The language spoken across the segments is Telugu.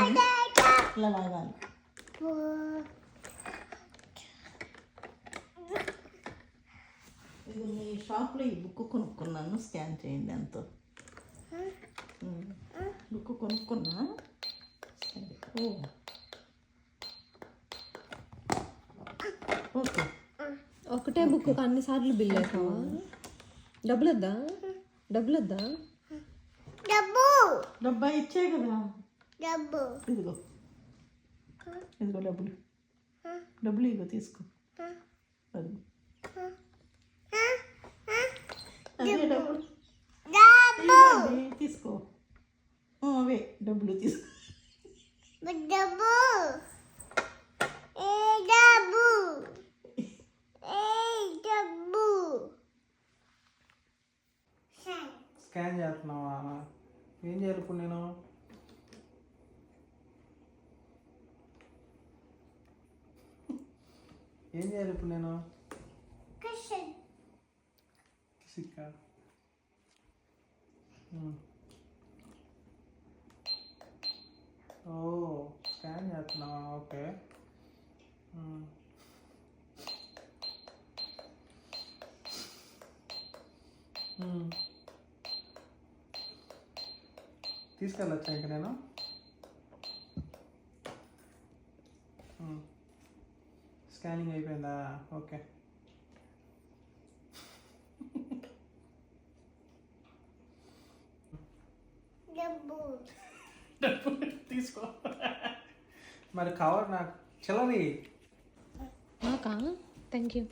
చూడండి ఇలా లాగాలి. ఇది మీ షాప్లో ఈ బుక్ కొనుక్కున్నాను, స్కాన్ చేయండి ఎంతో. బుక్ కొనుక్కున్నా. ఓకే, ఒకటే బుక్ అన్నిసార్లు బిల్ అవుతావా? డబ్బులు వద్దా? డబ్బులు వద్దా? డబ్బా ఇచ్చే కదా. ఇదిగో ఇదిగో డబ్బులు, డబ్బులు ఇగో తీసుకో. అది అదే డబ్బులు ఇవ్వండి, తీసుకో. అవే డబ్బులు తీసుకో. స్కాన్ చేస్తున్నావా? ఏం చేయాలి ఇప్పుడు నేను? ఏం చేయాలి ఇప్పుడు నేను? కిసిక్కా. ఓ స్కాన్ చేస్తున్నావా? ఓకే. తీసుకెళ్ళొచ్చా ఇంక నేను? స్కానింగ్ అయిపోయిందా? ఓకే. తీసుకో. మరి కవర్ నాకు చిల్లరి. నాకా? Thank you.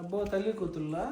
అబ్బో తల్లి కూతుర్లా.